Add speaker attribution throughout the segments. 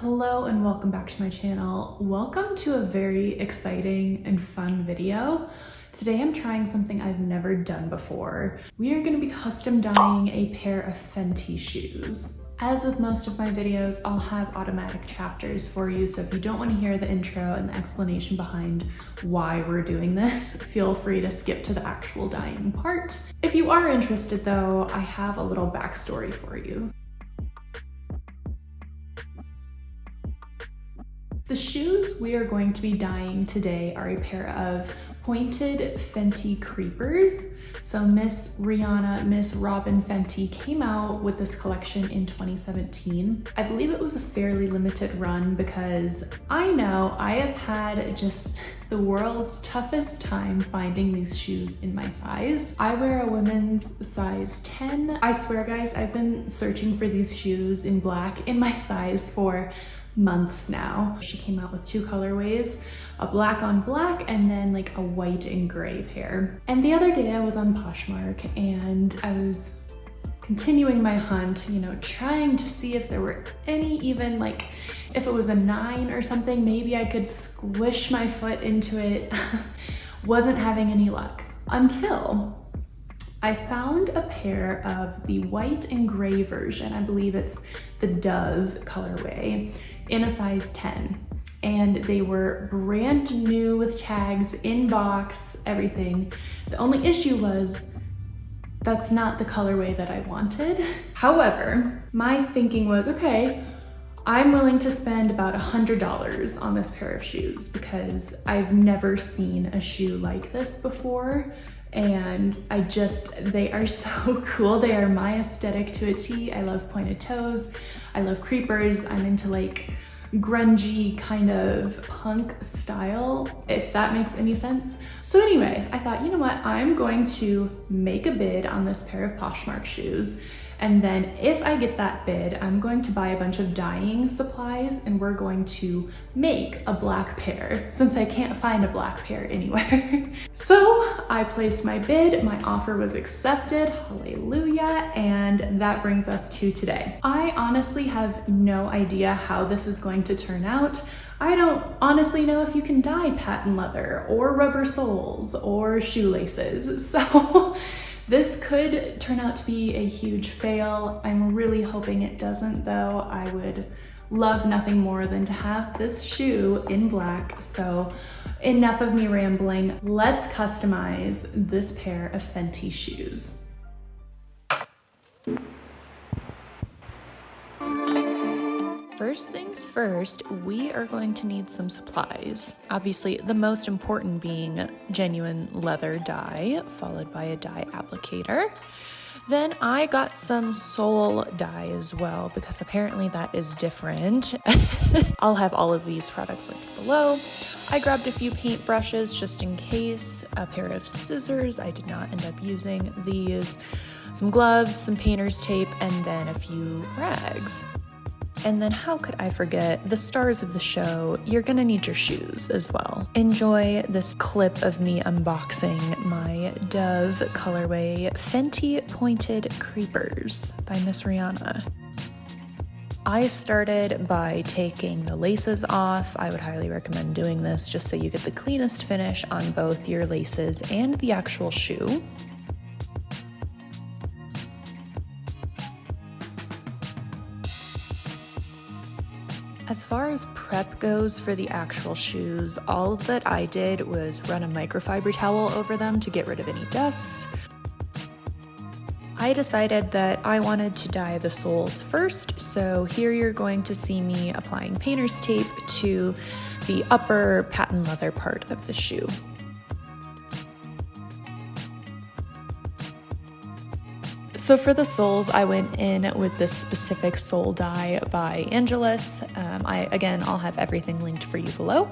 Speaker 1: Hello and welcome back to my channel. Welcome to a very exciting and fun video. Today I'm trying something I've never done before. We are going to be custom dyeing a pair of Fenty shoes. As with most of my videos, I'll have automatic chapters for you, so if you don't want to hear the intro and the explanation behind why we're doing this, feel free to skip to the actual dyeing part. If you are interested though, I have a little backstory for you. The shoes we are going to be dyeing today are a pair of pointed Fenty creepers. So Miss Rihanna, Miss Robin Fenty came out with this collection in 2017. I believe it was a fairly limited run because I know I have had just the world's toughest time finding these shoes in my size. I wear a women's size 10. I swear guys, I've been searching for these shoes in black in my size for months now. She came out with two colorways, a black on black and then like a white and gray pair. And the other day I was on Poshmark and I was continuing my hunt, trying to see if there were any, even like if it was a 9 or something, maybe I could squish my foot into it. Wasn't having any luck until I found a pair of the white and gray version. I believe it's the Dove colorway in a size 10. And they were brand new with tags, in box, everything. The only issue was that's not the colorway that I wanted. However, my thinking was, okay, I'm willing to spend about $100 on this pair of shoes because I've never seen a shoe like this before. And they are so cool. They are my aesthetic to a T. I love pointed toes. I love creepers. I'm into like grungy kind of punk style, if that makes any sense. So anyway, I thought, you know what? I'm going to make a bid on this pair of Poshmark shoes. And then if I get that bid, I'm going to buy a bunch of dyeing supplies and we're going to make a black pair since I can't find a black pair anywhere. So I placed my bid, my offer was accepted, hallelujah, and that brings us to today. I honestly have no idea how this is going to turn out. I don't honestly know if you can dye patent leather or rubber soles or shoelaces, so this could turn out to be a huge fail. I'm really hoping it doesn't though. I would love nothing more than to have this shoe in black. So enough of me rambling. Let's customize this pair of Fenty shoes. First things first, we are going to need some supplies. Obviously, the most important being genuine leather dye, followed by a dye applicator. Then I got some sole dye as well, because apparently that is different. I'll have all of these products linked below. I grabbed a few paint brushes just in case, a pair of scissors, I did not end up using these, some gloves, some painter's tape, and then a few rags. And then how could I forget the stars of the show? You're gonna need your shoes as well. Enjoy this clip of me unboxing my Dove colorway Fenty Pointed Creepers by Miss Rihanna. I started by taking the laces off. I would highly recommend doing this just so you get the cleanest finish on both your laces and the actual shoe. As far as prep goes for the actual shoes, all that I did was run a microfiber towel over them to get rid of any dust. I decided that I wanted to dye the soles first, so here you're going to see me applying painter's tape to the upper patent leather part of the shoe. So for the soles, I went in with this specific sole dye by Angelus. I'll have everything linked for you below.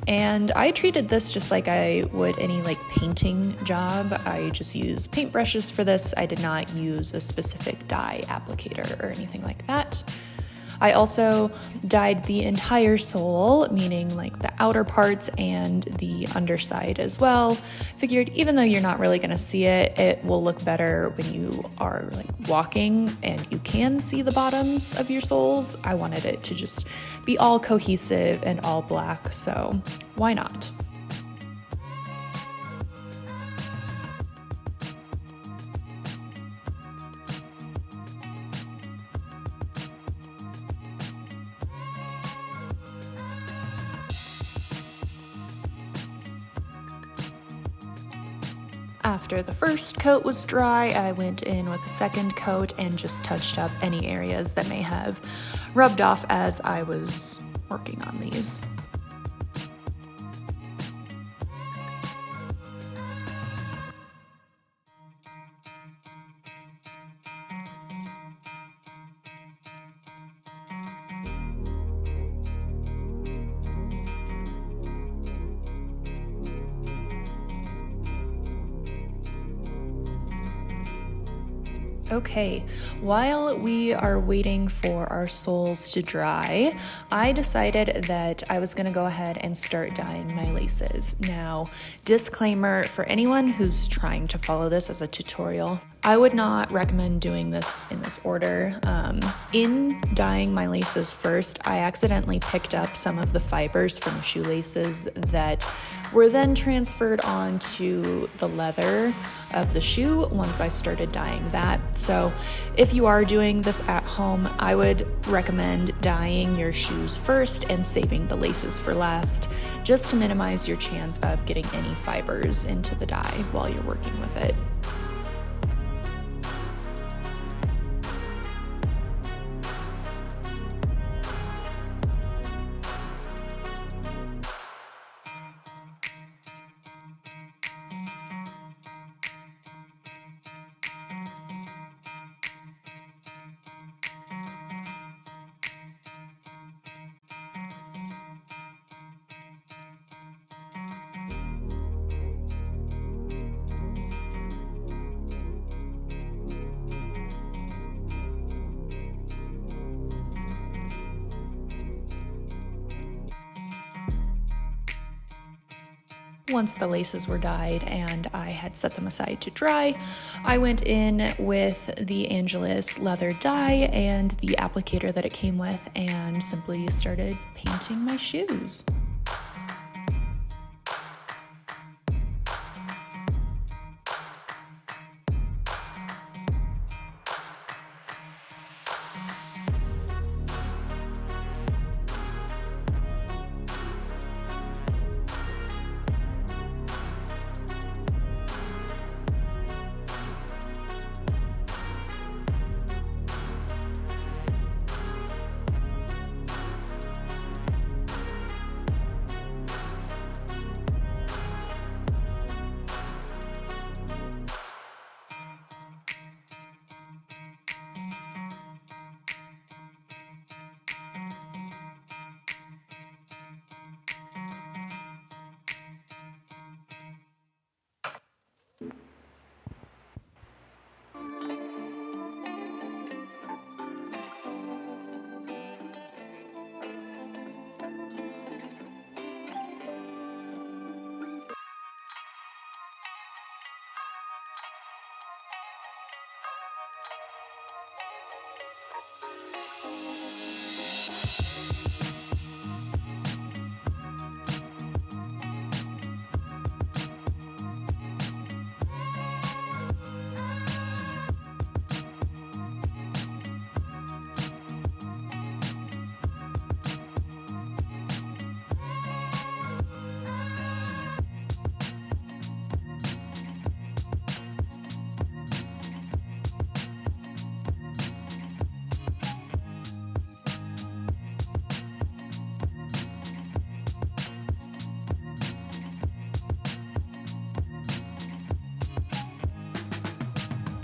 Speaker 1: And I treated this just like I would any painting job. I just used paint brushes for this. I did not use a specific dye applicator or anything like that. I also dyed the entire sole, meaning like the outer parts and the underside as well. Figured even though you're not really gonna see it, it will look better when you are like walking and you can see the bottoms of your soles. I wanted it to just be all cohesive and all black, so why not? After the first coat was dry, I went in with a second coat and just touched up any areas that may have rubbed off as I was working on these. Okay, while we are waiting for our soles to dry, I decided that I was gonna go ahead and start dyeing my laces. Now, disclaimer for anyone who's trying to follow this as a tutorial, I would not recommend doing this in this order. In dyeing my laces first, I accidentally picked up some of the fibers from the shoelaces that were then transferred onto the leather of the shoe once I started dyeing that. So if you are doing this at home, I would recommend dyeing your shoes first and saving the laces for last, just to minimize your chance of getting any fibers into the dye while you're working with it. Once the laces were dyed and I had set them aside to dry, I went in with the Angelus leather dye and the applicator that it came with and simply started painting my shoes.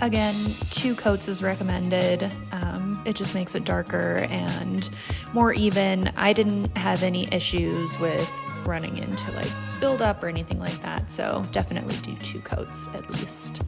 Speaker 1: Again, 2 coats is recommended. It just makes it darker and more even. I didn't have any issues with running into like buildup or anything like that, so definitely do 2 coats at least.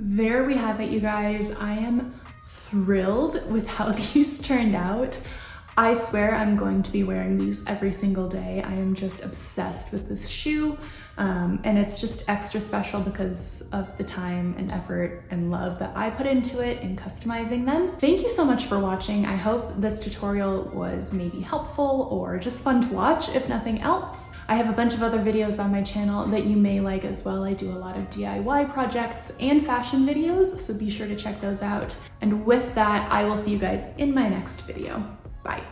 Speaker 1: There we have it, you guys. I am thrilled with how these turned out. I swear I'm going to be wearing these every single day. I am just obsessed with this shoe, and it's just extra special because of the time and effort and love that I put into it in customizing them. Thank you so much for watching. I hope this tutorial was maybe helpful or just fun to watch, if nothing else. I have a bunch of other videos on my channel that you may like as well. I do a lot of DIY projects and fashion videos, so be sure to check those out. And with that, I will see you guys in my next video. Bye.